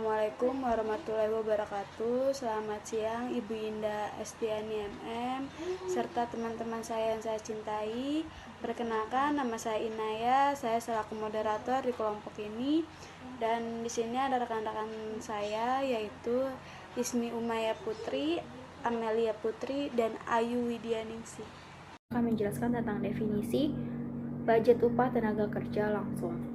Assalamualaikum warahmatullahi wabarakatuh. Selamat siang Ibu Indah Estiani MM serta teman-teman saya yang saya cintai. Perkenalkan, nama saya Inaya. Saya selaku moderator di kelompok ini. Dan di sini ada rekan-rekan saya yaitu Ismi Umaya Putri, Amelia Putri, dan Ayu Widianingsih. Akan menjelaskan tentang definisi budget upah tenaga kerja langsung.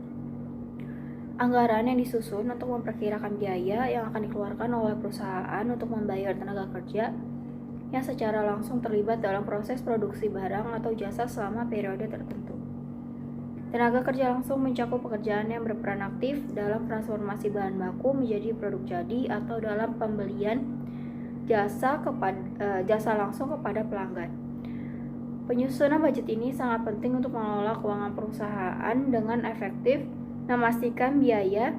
Anggaran yang disusun untuk memperkirakan biaya yang akan dikeluarkan oleh perusahaan untuk membayar tenaga kerja yang secara langsung terlibat dalam proses produksi barang atau jasa selama periode tertentu. Tenaga kerja langsung mencakup pekerjaan yang berperan aktif dalam transformasi bahan baku menjadi produk jadi atau dalam pembelian jasa langsung kepada pelanggan. Penyusunan budget ini sangat penting untuk mengelola keuangan perusahaan dengan efektif, memastikan biaya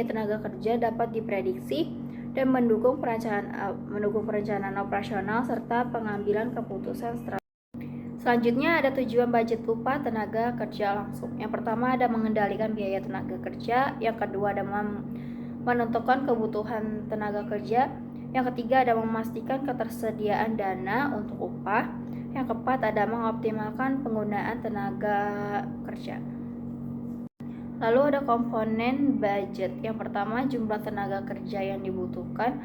tenaga kerja dapat diprediksi dan mendukung perencanaan operasional serta pengambilan keputusan strategi. Selanjutnya ada tujuan budget upah tenaga kerja langsung. Yang pertama ada mengendalikan biaya tenaga kerja, yang kedua ada menentukan kebutuhan tenaga kerja, yang ketiga ada memastikan ketersediaan dana untuk upah, yang keempat ada mengoptimalkan penggunaan tenaga kerja. Lalu ada komponen budget. Yang pertama jumlah tenaga kerja yang dibutuhkan,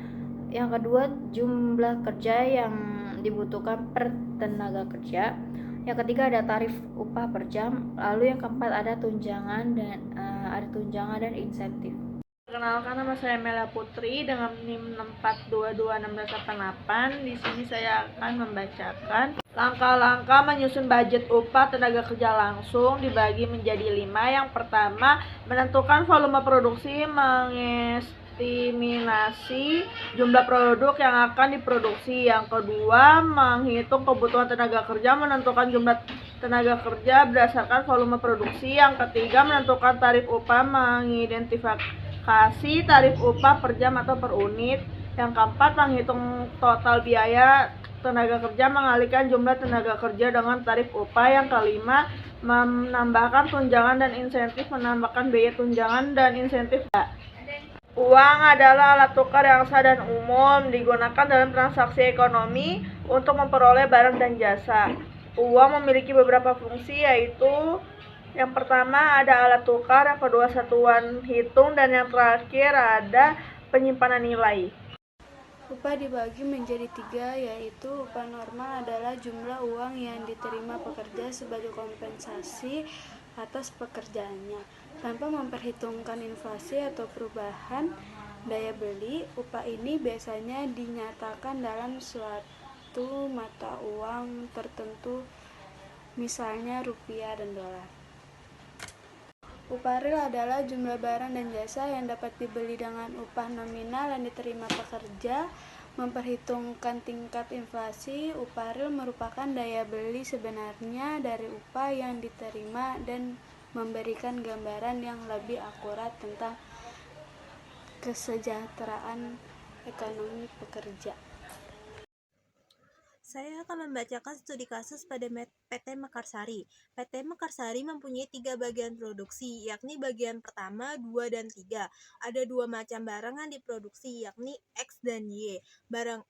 yang kedua jumlah kerja yang dibutuhkan per tenaga kerja, yang ketiga ada tarif upah per jam, lalu yang keempat ada tunjangan dan insentif. Perkenalkan, nama saya Amelia Putri dengan NIM 64221688. Di sini saya akan membacakan langkah-langkah menyusun budget upah tenaga kerja langsung dibagi menjadi 5. Yang pertama, menentukan volume produksi, mengestimasi jumlah produk yang akan diproduksi. Yang kedua, menghitung kebutuhan tenaga kerja, menentukan jumlah tenaga kerja berdasarkan volume produksi. Yang ketiga, menentukan tarif upah, mengidentifikasi tarif upah per jam atau per unit. Yang keempat, menghitung total biaya tenaga kerja, mengalihkan jumlah tenaga kerja dengan tarif upah. Yang kelima, menambahkan tunjangan dan insentif, menambahkan biaya tunjangan dan insentif. Uang adalah alat tukar yang sah dan umum digunakan dalam transaksi ekonomi untuk memperoleh barang dan jasa. Uang memiliki beberapa fungsi, yaitu yang pertama ada alat tukar, yang kedua satuan hitung, dan yang terakhir ada penyimpanan nilai. Upah dibagi menjadi 3, yaitu upah normal adalah jumlah uang yang diterima pekerja sebagai kompensasi atas pekerjaannya tanpa memperhitungkan inflasi atau perubahan daya beli. Upah ini biasanya dinyatakan dalam suatu mata uang tertentu, misalnya rupiah dan dolar. Upah real adalah jumlah barang dan jasa yang dapat dibeli dengan upah nominal yang diterima pekerja. Memperhitungkan tingkat inflasi, upah real merupakan daya beli sebenarnya dari upah yang diterima dan memberikan gambaran yang lebih akurat tentang kesejahteraan ekonomi pekerja. Saya akan membacakan studi kasus pada PT Mekarsari. PT Mekarsari mempunyai 3 bagian produksi, yakni bagian pertama, 2, dan 3. Ada 2 macam barang yang diproduksi, yakni X dan Y. Barang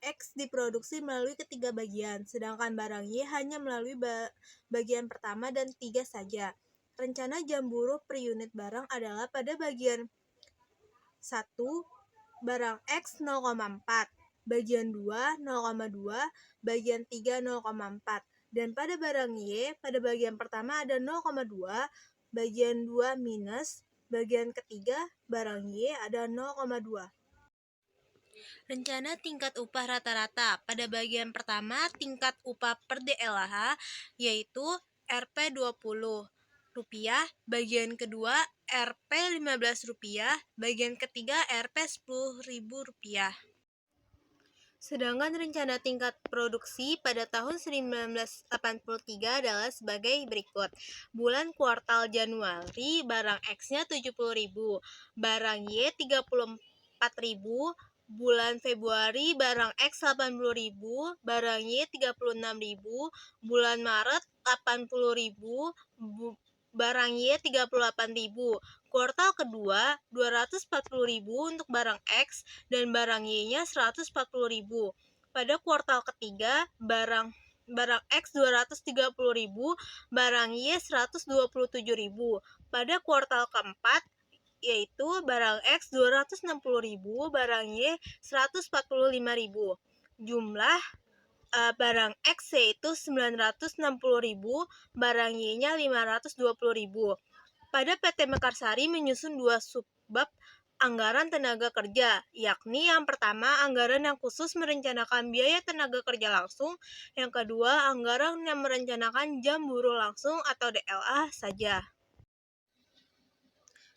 X diproduksi melalui ketiga bagian, sedangkan barang Y hanya melalui bagian pertama dan 3 saja. Rencana jam buruh per unit barang adalah pada bagian 1, barang X 0,4. Bagian 2, 0,2, bagian 3, 0,4. Dan pada barang Y, pada bagian pertama ada 0,2, bagian 2 minus, bagian ketiga barang Y ada 0,2. Rencana tingkat upah rata-rata. Pada bagian pertama, tingkat upah per DLH yaitu Rp20, bagian kedua Rp15, bagian ketiga Rp10.000. Sedangkan rencana tingkat produksi pada tahun 1983 adalah sebagai berikut. Bulan kuartal Januari, barang X-nya 70.000, barang Y 34.000, bulan Februari barang X 80.000, barang Y 36.000, bulan Maret 80.000, barang Y 38.000. Kuartal kedua 240.000 untuk barang X dan barang Y-nya 140.000. Pada kuartal ketiga barang X 230.000, barang Y 127.000. Pada kuartal keempat yaitu barang X 260.000, barang Y 145.000. Jumlah barang X yaitu 960.000, barang Y-nya 520.000. Pada PT Mekarsari menyusun dua subbab anggaran tenaga kerja, yakni yang pertama anggaran yang khusus merencanakan biaya tenaga kerja langsung, yang kedua anggaran yang merencanakan jam buruh langsung atau DLA saja.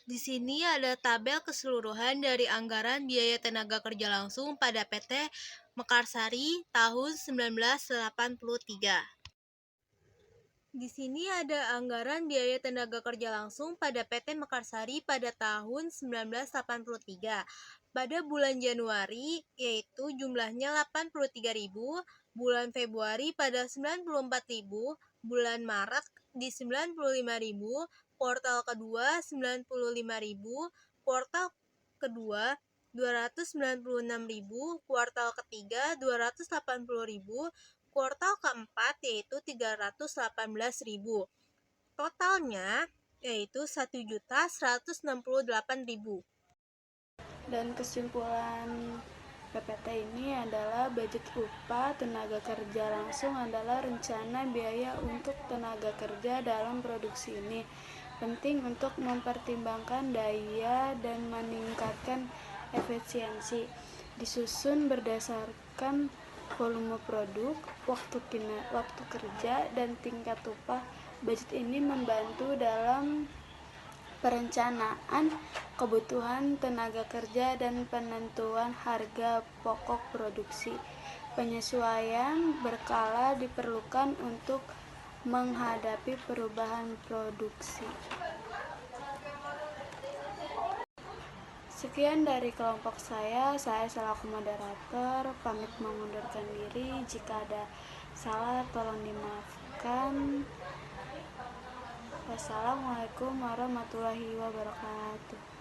Di sini ada tabel keseluruhan dari anggaran biaya tenaga kerja langsung pada PT Mekarsari tahun 1983. Di sini ada anggaran biaya tenaga kerja langsung pada PT Mekarsari pada tahun 1983. Pada bulan Januari yaitu jumlahnya 83.000, bulan Februari pada 94.000, bulan Maret di 95.000, kuartal kedua 95.000, kuartal kedua 296.000, kuartal ketiga 280.000, kuartal keempat yaitu 318.000. Totalnya yaitu 1.168.000. Dan kesimpulan PPT ini adalah budget upah tenaga kerja langsung adalah rencana biaya untuk tenaga kerja dalam produksi ini. Penting untuk mempertimbangkan daya dan meningkatkan efisiensi. Disusun berdasarkan volume produk, waktu kerja, dan tingkat upah. Budget ini membantu dalam perencanaan kebutuhan tenaga kerja dan penentuan harga pokok produksi. Penyesuaian berkala diperlukan untuk menghadapi perubahan produksi. Sekian dari kelompok saya selaku moderator pamit mengundurkan diri. Jika ada salah tolong dimaafkan. Wassalamualaikum warahmatullahi wabarakatuh.